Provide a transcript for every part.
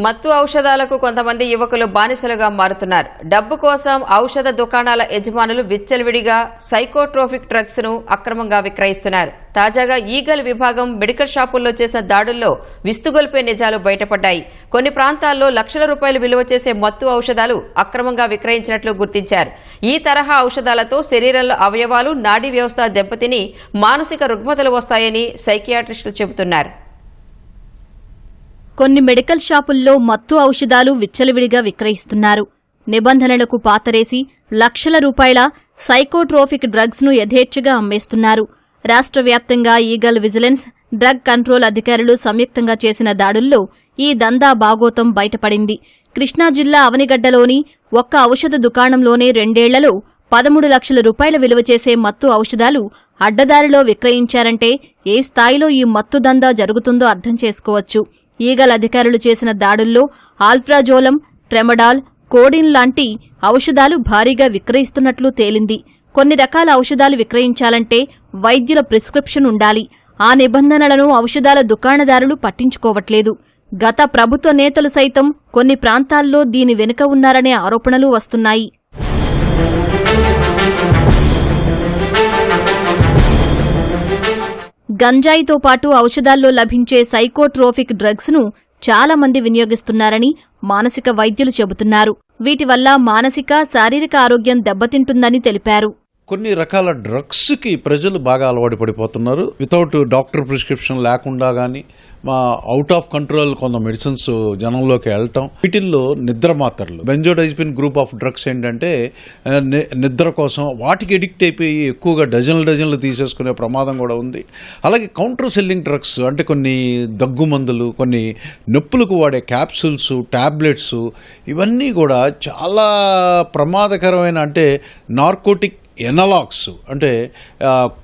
మత్తు ఔషధాలకు కొంతమంది యువకులు బానిసలుగా మారుతున్నారు. డబ్బు కోసం ఔషధ దుకాణాల యజమానులు విచ్చలవిడిగా సైకోట్రోపిక్ డ్రగ్స్ ను అక్రమంగా విక్రయిస్తున్నారు. తాజాగా ఈగల్ విభాగం మెడికల్ షాపుల్లో చేసిన దాడుల్లో విస్తుగొల్పే నిజాలు బయటపడ్డాయి. కొన్ని ప్రాంతాల్లో లక్షల రూపాయలు విలువ చేసే మత్తు ఔషధాలు అక్రమంగా విక్రయించినట్లు గుర్తించారు. ఈ తరహా ఔషధాలతో శరీరంలో అవయవాలు, నాడీ వ్యవస్థ దెబ్బతిని మానసిక రుగ్మతలు వస్తాయని సైకియాట్రిస్టులు చెబుతున్నారు. కొన్ని మెడికల్ షాపుల్లో మత్తు ఔషధాలు విచ్చలవిడిగా విక్రయిస్తున్నారు. నిబంధనలకు పాతరేసి లక్షల రూపాయల సైకోట్రోపిక్ డ్రగ్స్ ను యథేచ్ఛగా అమ్మేస్తున్నారు. రాష్ట్ర వ్యాప్తంగా ఈగల్ విజిలెన్స్, డ్రగ్ కంట్రోల్ అధికారులు సంయుక్తంగా చేసిన దాడుల్లో ఈ దందా బాగోతం బయటపడింది. కృష్ణా జిల్లా అవనిగడ్డలోని ఒక్క ఔషధ దుకాణంలోనే 2 ఏళ్లలో 13 లక్షల రూపాయల విలువ చేసే మత్తు ఔషధాలు అడ్డదారిలో విక్రయించారంటే ఏ స్థాయిలో ఈ మత్తు దందా జరుగుతుందో అర్థం చేసుకోవచ్చు. ఈగల్ అధికారులు చేసిన దాడుల్లో ఆల్ఫ్రాజోలం, ట్రెమడాల్, కోడిన్ లాంటి ఔషధాలు భారీగా విక్రయిస్తున్నట్లు తేలింది. కొన్ని రకాల ఔషధాలు విక్రయించాలంటే వైద్యుల ప్రిస్క్రిప్షన్ ఉండాలి. ఆ నిబంధనలను ఔషధాల దుకాణదారులు పట్టించుకోవట్లేదు. గత ప్రభుత్వ నేతలు సైతం కొన్ని ప్రాంతాల్లో దీని వెనుక ఉన్నారనే ఆరోపణలు వస్తున్నాయి. గంజాయితో పాటు ఔషధాల్లో లభించే సైకోట్రోపిక్ డ్రగ్స్ ను చాలా మంది వినియోగిస్తున్నారని మానసిక వైద్యులు చెబుతున్నారు. వీటి వల్ల మానసిక, శారీరక ఆరోగ్యం దెబ్బతింటుందని తెలిపారు. కొన్ని రకాల డ్రగ్స్కి ప్రజలు బాగా అలవాటు పడిపోతున్నారు. వితౌట్ డాక్టర్ ప్రిస్క్రిప్షన్ లేకుండా కానీ అవుట్ ఆఫ్ కంట్రోల్ కొంత మెడిసిన్స్ జనంలోకి వెళ్ళటం. వీటిల్లో నిద్ర మాత్రలు, బెంజోడైజపిన్ గ్రూప్ ఆఫ్ డ్రగ్స్ ఏంటంటే నిద్ర కోసం వాటికి ఎడిక్ట్ అయిపోయి ఎక్కువగా డజన్లు తీసేసుకునే ప్రమాదం కూడా ఉంది. అలాగే కౌంటర్ సెల్లింగ్ డ్రగ్స్ అంటే కొన్ని దగ్గు మందులు, కొన్ని నొప్పులకు వాడే క్యాప్సూల్స్, టాబ్లెట్స్, ఇవన్నీ కూడా చాలా ప్రమాదకరమైన అంటే నార్కోటిక్ ఎనలాగ్స్ అంటే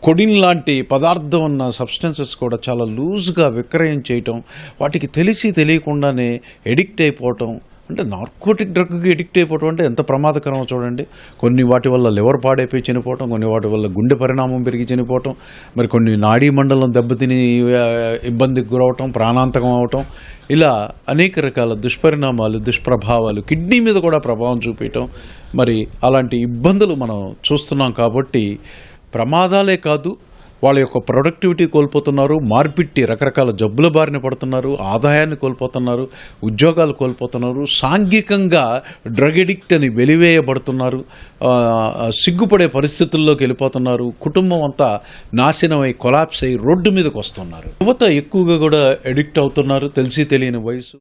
కొడిన్ లాంటి పదార్థం ఉన్న సబ్స్టెన్సెస్ కూడా చాలా లూజ్గా విక్రయం చేయటం, వాటికి తెలియకుండానే ఎడిక్ట్ అయిపోవటం. అంటే నార్కోటిక్ డ్రగ్కి ఎడిక్ట్ అయిపోవటం అంటే ఎంత ప్రమాదకరమో చూడండి. కొన్ని వాటి వల్ల లివర్ పాడైపోయి చనిపోవటం, కొన్ని వాటి వల్ల గుండె పరిణామం పెరిగి చనిపోవటం, మరి కొన్ని నాడీ మండలం దెబ్బతిని ఇబ్బందికి గురవటం, ప్రాణాంతకం అవటం, ఇలా అనేక రకాల దుష్పరిణామాలు, దుష్ప్రభావాలు, కిడ్నీ మీద కూడా ప్రభావం చూపించటం. మరి అలాంటి ఇబ్బందులు మనం చూస్తున్నాం. కాబట్టి ప్రమాదాలే కాదు, వాళ్ళ యొక్క ప్రొడక్టివిటీ కోల్పోతున్నారు, మార్పిట్టి రకరకాల జబ్బుల బారిన పడుతున్నారు, ఆదాయాన్ని కోల్పోతున్నారు, ఉద్యోగాలు కోల్పోతున్నారు, సాంఘికంగా డ్రగ్ ఎడిక్ట్ అని వెలివేయబడుతున్నారు, సిగ్గుపడే పరిస్థితుల్లోకి వెళ్ళిపోతున్నారు, కుటుంబం అంతా నాశనమై కొలాప్స్ అయ్యి రోడ్డు మీదకి వస్తున్నారు. యువత ఎక్కువగా కూడా ఎడిక్ట్ అవుతున్నారు, తెలియని వయసు.